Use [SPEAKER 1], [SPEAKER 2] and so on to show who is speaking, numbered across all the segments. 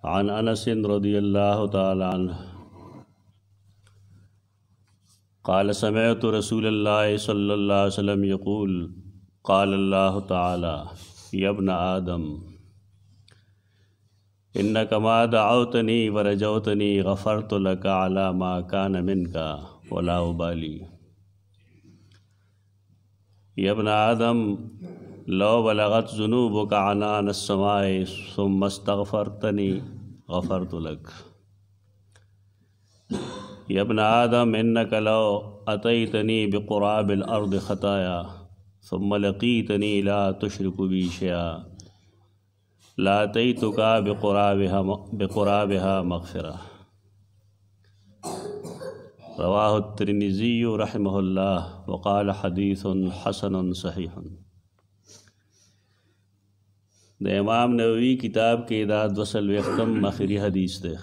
[SPEAKER 1] عن انس رضی اللہ تعالی عنہ قال سمعت رسول اللہ صلی اللہ علیہ وسلم یقول قال اللہ تعالی یا ابن آدم انک ما دعوتنی ورجوتنی غفرت لک علی ما کان منک ولا ابالی یا ابن آدم لو بلغت ذنوبک عنان السماء ثم استغفرتنی غفرت لک یا ابن آدم انک لو اتیتنی بقراب الارض خطایا ثم لقیتنی لا تشرک بی شیئا لا اتیتک بقرابها مغفرہ رواہ الترمذی رحمہ اللہ وقال حدیث حسن صحیح. د امام نووي کتاب کې دا 240 آخري حدیث دی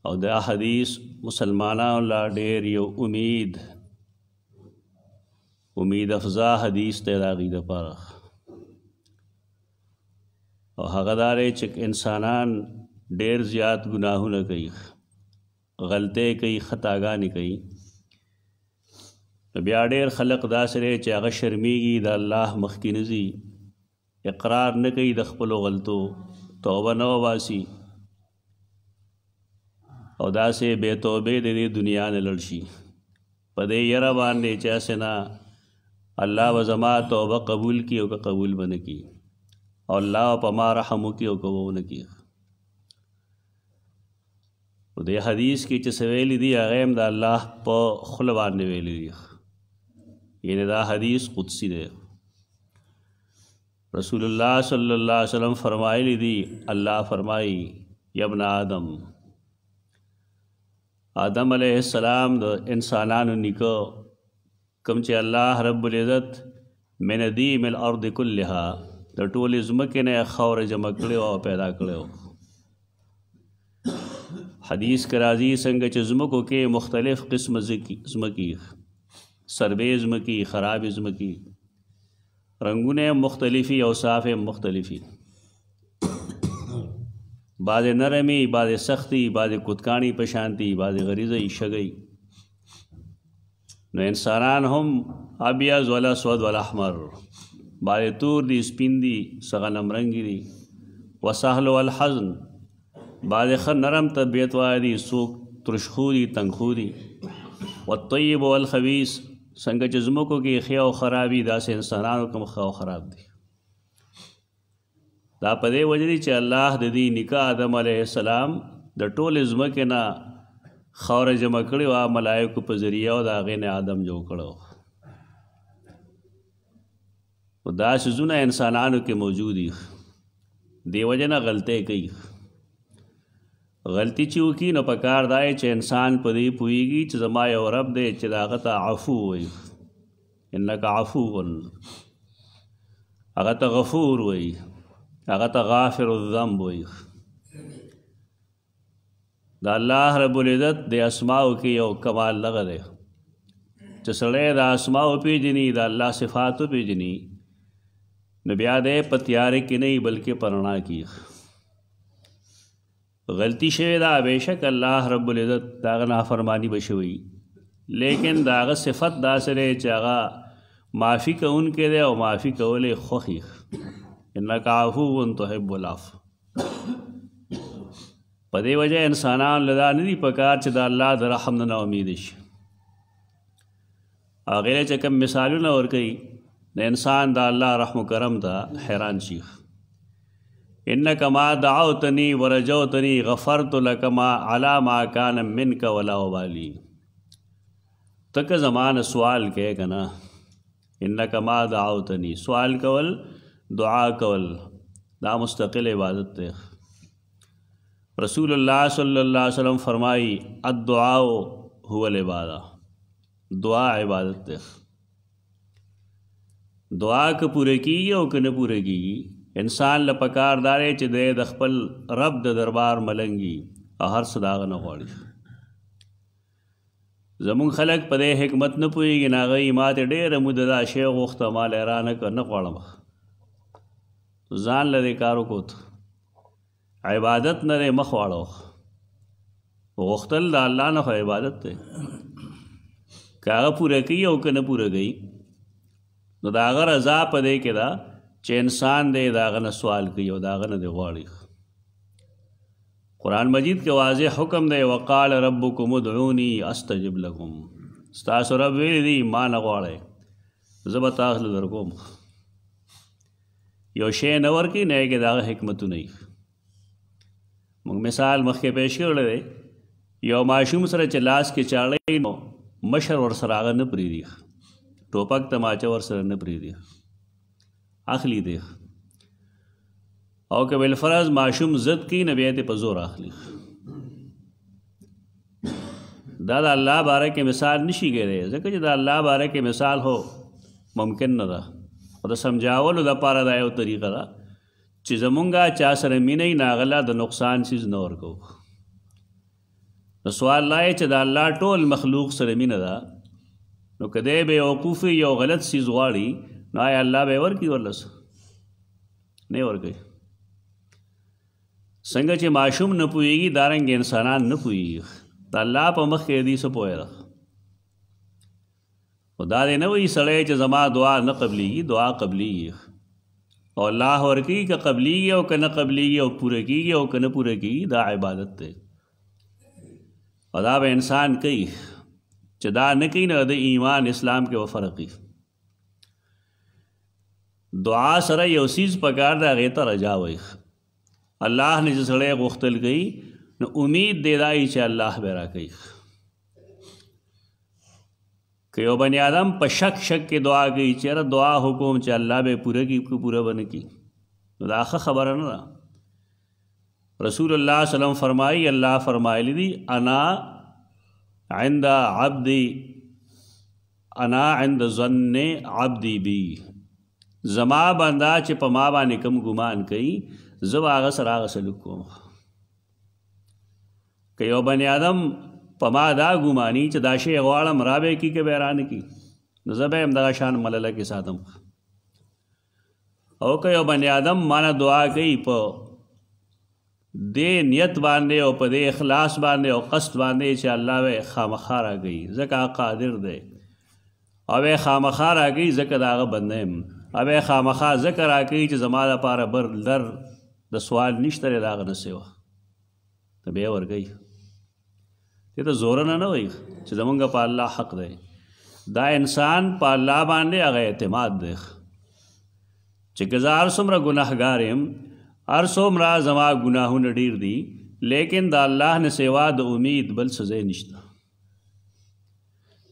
[SPEAKER 1] او دا حدیث مسلمانانو لا ډېر یو امید افزا حدیث دی د هغوی دپاره او هغه دا دی چې انسانان ډېر زیات ګناهونه کوي، غلطۍ کوي، خطاګانې کوي، بیا ډېر خلق داسې دی چې هغه شرمیږي د الله مخکې نه ځي، اقرار نه کوي د خپلو غلطو، توبه نه وباسي او داسې بې توبې د دې دنیا نه لاړ شي په دې یره باندې چې هسې نه الله به زما توبه قبول کړي او که قبول به نه کړي او الله په ما رحم وکړي او که به ونه کړي. په دې حدیث کې چې څه ویلي دي هغه هم د الله په خوله باندې ویلي دي، یعنی دا حدیث قدسی دی. رسول اللہ صلی اللہ علیہ وسلم فرمائلی دی، اللہ فرمائی یا ابن آدم، آدم علیہ السلام د انسانانو نیکو کم چې الله رب العزت من دیم الارض کلها د ټولې ځمکې نه خاوره جمع کړی او پیدا کړی. حدیث کې راځي څنګه چې ځمکو کې مختلف قسم ځمکې، سربې ځمکې، خرابې ځمکې، رنګونه مختلفي، اوصاف مختلفي، بعضې نرمي، بعضې سختي، بعضې کتکاڼي په شانتي، بعضې غریزه شګی. نو انسانان هم ابیض والاسود والاحمر، بعضې تور دي، سپین دي، څه غنم رنګي دي، وسهل والحزن، بعضې ښه نرم طبیعت والا دي، څوک ترشخو دي، تنګخو دي، والطیب والخبیث، څنګه چې ځمکو کې ښې او خرابي داسې انسانانو کوم ښه او خراب دي. دا په دې وجه دي چې الله د دې نیکه آدم علیه السلام د ټولې ځمکې نه خاوره جمع کړې وه ملایکو په ذریعه او د هغې نه آدم جوړ کړی و. دا څیزونه انسانانو کې موجود دي، دې وجه نه غلطۍ کوي. غلطی چې وکړي نو پکار دا چې انسان په دې پوهېږي چې زما یو رب دی چې د هغه ته عفو وایي، انک عفو، هغه ته غفور وایي، هغه ته غافر الذنب وایي. د الله رب العزت د اسماو کې یو کمال دغه دی چې سړی د اسماو پیژني، د الله صفاتو پیژني، نو بیا دی په تیارې کې نه بلکې په رڼا کې. غلطی شوی دا بیشک الله رب العزت دا هغه نافرمانی به شوی، لیکن دا هغه صفت داسې دی چې هغه معافي کوونکی دی او معافي کول یې خوښي. انک عفو تحب العفو. په دې وجه انسانان له دا نه دي پکار چې د الله د رحم نه امید شي. هغې چې کوم مثالونه ورکوي د انسان د الله رحم و کرم ته حیران شي. انک ما دعوتنی ورجوتنی غفرت لک ما علی ما کان منک ولا ابالی. تک زمان سوال کې کنا، انک ما دعوتنی، سوال کول، دعا کول، دا مستقل عبادت ہے. رسول اللہ صلی اللہ علیہ وسلم فرمائی الدعاء هو العبادہ، دعا عبادت ہے. دعا که پوره کیږي او که نه پوره کیږي، انسان له پکار دا دی چې دی د خپل رب د دربار ملنګي او هر څه د هغه نه غواړي. زمونږ خلک په دې حکمت نه پوهېږي، نو هغوی ما ته ډېره موده دا شی غوښته، ما له یې رانه کړه، نه غواړم. ځان له دې کار وکړو عبادت نه دی مخ واړو غوښتل د الله نه خو عبادت دی که هغه پوره کوي او که نه پوره کوي نو د هغه رضا په دی کې ده چې انسان دی د هغه نه سوال کوي او د هغه نه دی غواړي قرآن مجید کې واضح حکم دی وقال ربکم ادعوني استجب لکم ستاسو رب ویلی دی ما نه غواړئ زه به تاسو له درکوم یو شی نه ورکوي نه یې کې د هغه حکمتونه وي موږ مثال مخکې پیش کړی دی یو ماشوم سره چې لاس کې چاړی نو مشر ورسره هغه نه پرېږدي ټوپک تماچه ورسره نه پرېږدي اخلي دی او که بالفرض ماشوم ضد کوي نو بیا یې په زور اخلي دا د الله باره کې مثال نشي کېدی ځکه چې د الله باره کې مثال هو ممکن نه ده او د سمجھاولو دپاره دا یو طریقه ده چې زمونږه چا سره مینه وي نو هغه له د نقصان څیز نه ورکوو نو سوال دا چې د الله ټول مخلوق سره مینه ده نو که دی بیوقوف یو غلط څیز غواړي نو آیا الله به یې ورکړي ورله نه یې ورکوي څنګه چې ماشوم نه پوهېږي دارنګې انسانان نه پوهېږي د الله په مخ کې دې څه پوهه ده خو دا دی نه وایي سړی چې زما دعا نه قبلېږي دعا قبلېږي او الله ورکوي که قبلېږي او که نه قبلېږي او پوره کېږي او که نه پوره کېږي دا عبادت دی او دا به انسان کوي چې دا نه کوي نو د ایمان اسلام کې به فرق وي دعا سره یو څیز پکار دی هغې ته رجا وایي الله نه چې سړی غوښتل کوي نو امید دی دا چې الله به راکوي که یو بني آدم په شک کې دعا کوي چې یاره دعا حکم چې الله به پوره کړي که پوره به نه کړي نو دا ښه خبره نه ده رسول الله صلی الله علیه وسلم فرمایي الله فرمایلی دي انا عند ظن عبدي بي زما بنده چې په ما باندې کوم ګمان کوي زه به هغه سره هغه سلوک کوم که یو بني آدم په ما دا ګماني چې دا شی غواړم را به کړي که به را نه کړي نو زه به یې همدغه شان ملله کې ساتم او که یو بني آدم مانه دعا کوي په دې نیت باندې او په دې اخلاص باندې او قصد باندې چې الله به خامخا راکوي ځکه قادر دی او به خامخا راکوي ځکه د هغه بنده یم او به خامخا ځکه راکوي چې زما لپاره بر در د سوال نشته دی د هغه نه سوا ته بیا ورکوي دې ته زوره نه وایي چې زمونږ په الله حق دی دا انسان په الله باندې هغه اعتماد دی چې که زه هر څومره ګناهګار یم هر څومره زما ګناهونه ډېر دي لیکن د الله نه سوا د امید بل څه ځای نشته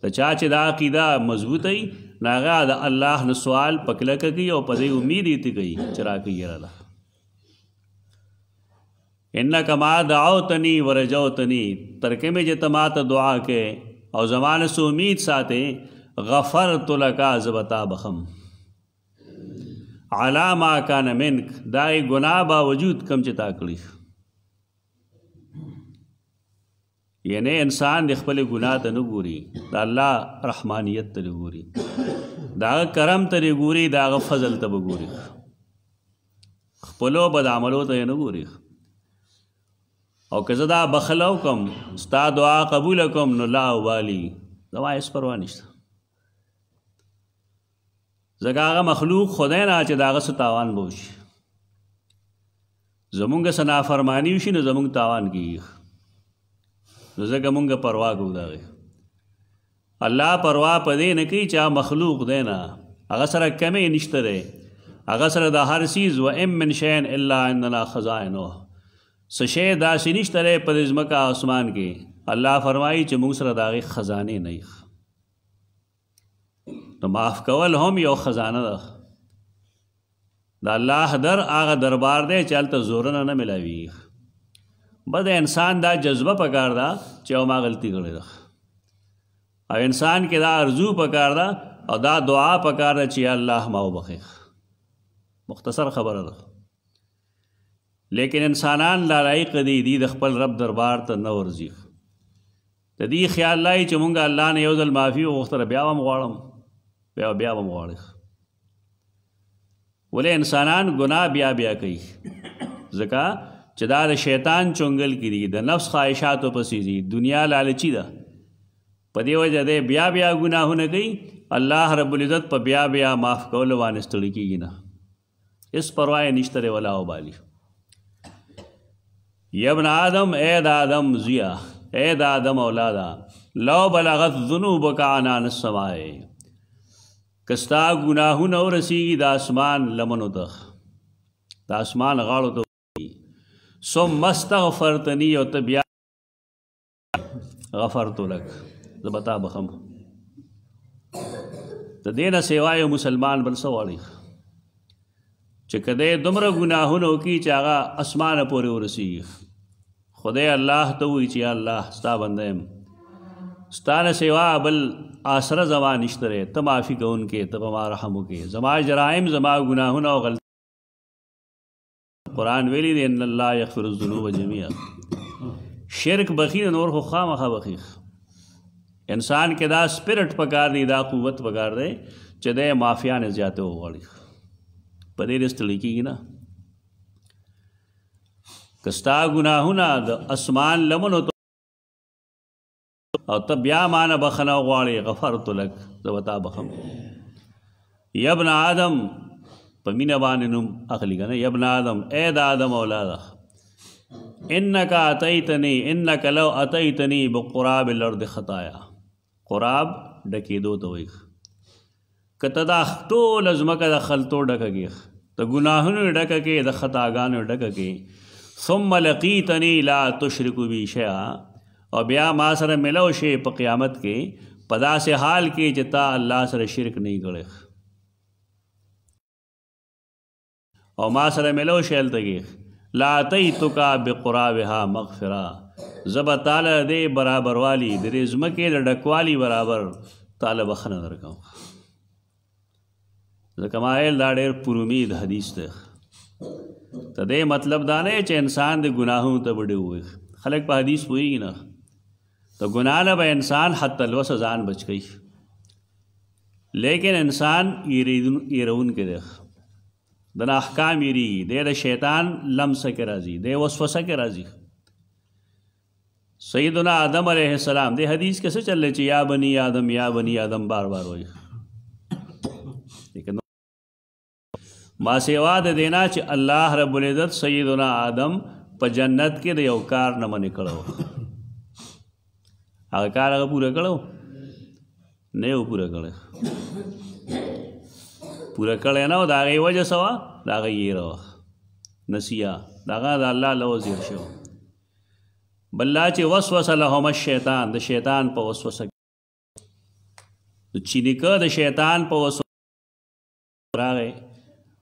[SPEAKER 1] د چا چې دا عقیده مضبوطه وي نو هغه د الله نه سوال په کلکه کوي او په دې امید یې کوي چې راکوي یاره انک ما دعوتنی ورجوتنی ترکے میں جے ما ته دعا کے او زمانه سو امید ساتے غفرت لک زبتا بخم علا ما کان منک دای گناہ باوجود کم چتا کړی یعنی انسان د خپل ګناه ته نه ګوري د الله رحمانیت ته ګوري دا کرم ته ګوري دا فضل ته ګوري خپلو بد عملو ته نه ګوري او که زه دا بخلو کم ستا دعا قبول کم نو لا والی زما هېڅ پروا نشته ځکه هغه مخلوق خدای نه چې د هغه څه تاوان به وشي زمونږ څه نافرماني وشي نو زمونږ تاوان کېږي نو ځکه مونږ پروا کوو د هغې الله پروا په دې نه کوي چې مخلوق دی نه هغه سره کمی نشته دی هغه سره د هر څیز و ام من شیء الا عندنا خزائنه څه شی داسې نشته دی په دې ځمکه آسمان کې الله فرمایي چې موږ سره د هغې خزانې نه وي نو معاف کول هم یو خزانه ده د الله در هغه دربار دی چې هلته زورونه نه میلاویږي بس د انسان دا جذبه پکار ده چې او ما غلطي کړې ده او انسان کې دا ارزو پکار ده او دا دعا پکار ده چې الله ما وبخې مختصر خبره ده لیکن انسانان لایق دي د خپل رب دربار ته نه ورځي د دې خیال لای چې مونږ الله نه یو ځل معافي وغوښتله بیا هم غواړم بیا هم غواړي ولې انسانان ګناه بیا بیا کوي ځکه چې دا د شیطان چونګل کې دي د نفس خواهشاتو پسې دي دنیا لالچي ده په دې وجه دی بیا بیا ګناهونه کوي الله رب العزت په بیا بیا معاف کولو باندې ستړي کېږي نه هېڅ پروا یې نشته دی ولا وبالي یا ابن آدم اے د آدم زویه اے د آدم اولاده لو بلغت ذنوبک عنان السماء که ستا ګناهونه ورسیږي د اسمان لمنو ته د اسمان غاړو ته ثم استغفرتنی او ته بیا غفرت لک زه به تا بخم د دې نه سوا یو مسلمان بل څه غواړي چې که دی دومره ګناهونه وکړي چې هغه اسمانه پورې ورسیږي خدای الله ته وایي چې یا الله ستا بنده یم ستا نه سوا بل آسره زما نشته دی ته معافي کوونکی ته په ما رحم وکړې زما جرایم زما ګناهونه او غلطي قرآن ویلی دی ان الله یغفر الذنوب جميعا شرک بخي نور خو خامخا بخي انسان کې دا سپرټ پکار دی دا قوت پکار دی چې د مافیانې زیاته وغواړي په دې ستړي کېږي نه که ستا ګناهونه د اسمان لمنو او ته بیا مانه بخنه وغواړې غفرت لک زه به تا بخم یا ابن آدم په مینه باندې نوم اخلي که نه یا ابن آدم اے د آدم اولاده انک اتیتنی انک لو اتیتنی بقراب الارض خطایا قراب ډکېدو ته وایي که ته دا ټوله ځمکه د خلطو ډکه کې د ګناهونو ډکه کې د خطاګانو ډکه کې ثم لقیتنی لا تشرک بی شیئا او بیا ما سره ملو شي په قیامت کې په داسې حال کې چې تا الله سره شرک نه کړی او ما سره ملو شي هلته کې لا اتیتک بقرابها مغفرا زه به تاله دې برابر والی د دې ځمکې د ډکوالي برابر تاله بخښنه درکوم ځکه ما ویل دا ډېر پر امید حدیث دی ته دې مطلب دا نه چې انسان د ګناهونو ته به ډېر ووایي خلک په حدیث پوهېږي نه د ګناه نه به انسان حتی الوسه ځان بچ کوي لیکن انسان یېرونکی دی د نه احکام یېرېږي دی د شیطان لمسه کې راځي دی وسوسه کې راځي سیدنا آدم علیہ السلام دے حدیث کیسے چل رہے یا بنی آدم بار بار ہوئی لیکن ما سیوا دے دینا چی اللہ رب العزت سیدنا آدم پا جنت کے دے یو کار نمانی کڑو آگا کار آگا پورا کڑو نیو پورا کڑے پورا کڑے نو دا آگئی وجہ سوا دا آگئی یہ روا نسیہ دا آگا دا اللہ لو زیر شو بلّا چې وسوسه لهم الشیطان د شیطان په وسوسه د چینیکه د شیطان په وسوسه راغی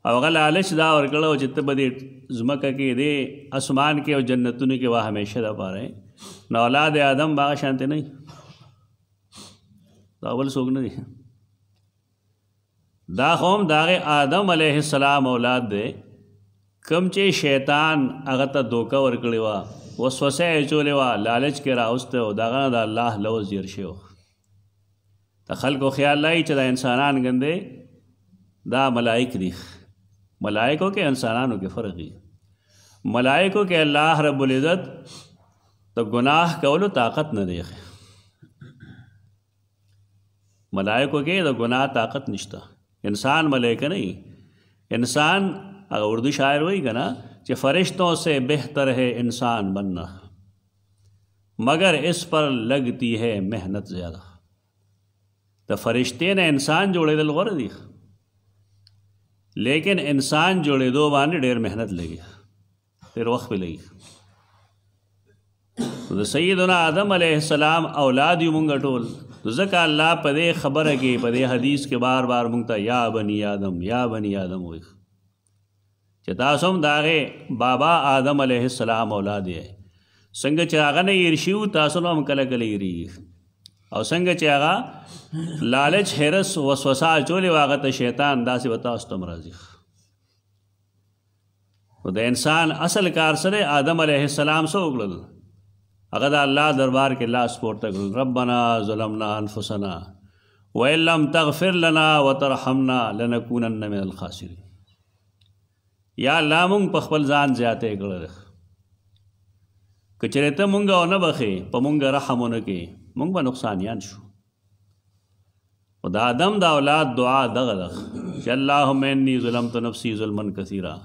[SPEAKER 1] او هغه لالچ دا ورکړو چې ته به دې ځمکه کې دې اسمان کې او جنتونو کې وه همیشه دپاره نو اولاد آدم به هغه شانتې نه وي دا بل څوک نه دی دا خو هم د هغې آدم علیه السلام اولاد دی کوم چې شیطان هغه ته دوکه ورکړې وه وسوسه یې اچولې وه لالچ کې راوستی و د هغه نه د الله لوز زیر شوی و د خلکو خیال لایي چې دا انسانان ګندې دا ملائک دي ملائکو کې انسانانو کې فرق دی ملائکو کې الله رب العزت د ګناه کولو طاقت نه دی ملائکو کې د ګناه طاقت نشته انسان ملائکه نہیں انسان اگر اردو شاعر وہی کہ نا کہ فرشتوں سے بہتر ہے انسان بننا مگر اس پر لگتی ہے محنت زیادہ تو فرشتے نے انسان جوڑے دل غور دی لیکن انسان جوڑے دو باندې ډیر محنت لگی پھر وقت پہ لگی تو سیدنا آدم علیہ السلام اولاد یو مونږ ټول ځکه الله په دې خبره کې په دې حدیث کې بار بار مونږ ته یا بنی آدم وایي چې تاسو هم د هغې بابا آدم علیہ السلام اولاد یې څنګه چې هغه نه هېر شي تاسو نه هم کله کله هېرېږي او څنګه چې هغه لالچ حرس وسوسه اچولې وه هغه ته شیطان داسې به تاسو ته هم راځي نو د انسان اصل کار سره آدم علیہ السلام څه وکړل هغه د الله دربار کې لاس پورته کړل ربنا ظلمنا انفسنا وان لم تغفر لنا وترحمنا لنکونن من الخاسرین یا الله مونږ په خپل ځان زیاته کړل که چېرې ته مونږ ونه بخې په مونږ رحم ونه کې مونږ به نقصانیان شو. او د آدم د اولاد دعا دغه ده چې اللهم انی ظلمت نفسی ظلما کثیرا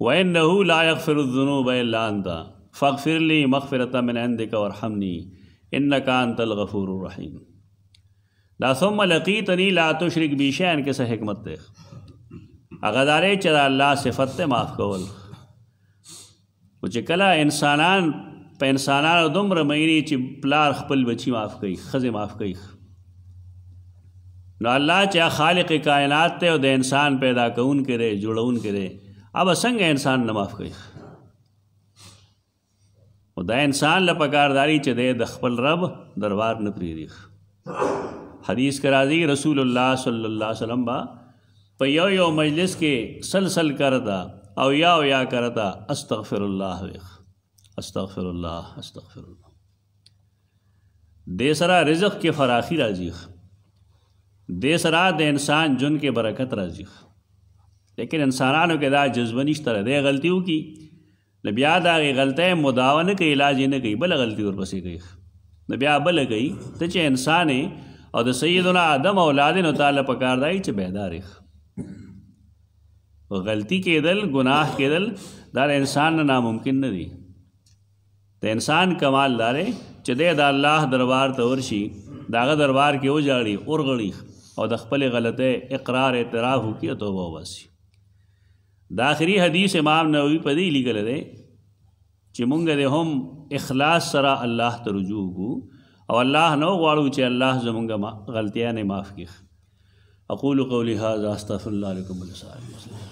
[SPEAKER 1] وانه لا یغفر الذنوب الا انت فاغفر لی مغفرة من عندک وارحمنی انک انت الغفور الرحیم. دا ثم لقیتنی لا تشرک بی شیئا کې څه حکمت ده؟ هغه دا دی چې د الله صفت ته معاف کول. او چې کله انسانان په انسانانو دومره مینې چې پلار خپل بچي معاف کوي، ښځې معاف کوي، نو الله چې خالق کائنات ته او د انسان پیدا کوونکی دی، جوړونکی دی، اب څنګه انسان نه معاف کوي؟ او دا انسان له پکارداري چې دی د خپل رب دربار نه پرېږدي. حدیث کې راځي رسول الله صلی الله علیه وسلم با په یو مجلس کې سلسل کرتا او یا کرتا استغفر الله استغفر الله استغفر الله. دې سره رزق کې فراخي راځي، دې سره د انسان جن کې برکت راځي. لیکن انسانانو کې دا جذبه نشته، دی غلطي وکړي نو بیا د هغې غلطۍ مداوه نه کوي، علاج یې نه کوي، بله غلطي ورپسې کوي، نو بیا بله کوي. ته چې انسان او د سیدنا آدم اولاد نو تعالی پکار دی چې بیدار غلطی کېدل، گناہ کېدل دا د انسان نه ناممکن نه دی. د انسان کمال دا دی چې دی د الله دربار ته ورشي، د هغه دربار کې وژاړي، ورغړي او د خپلې غلطۍ اقرار اعتراف وکړي او توبه وباسي. د آخري حدیث امام نووي په دې لیکلی دی چې مونږ د هم اخلاص سره الله ته رجوع وکړو او الله نه وغواړو چې الله زمونږ غلطیانې معاف کړي. اقول قولي هذا استغفر الله لكم ولسائر المسلمين.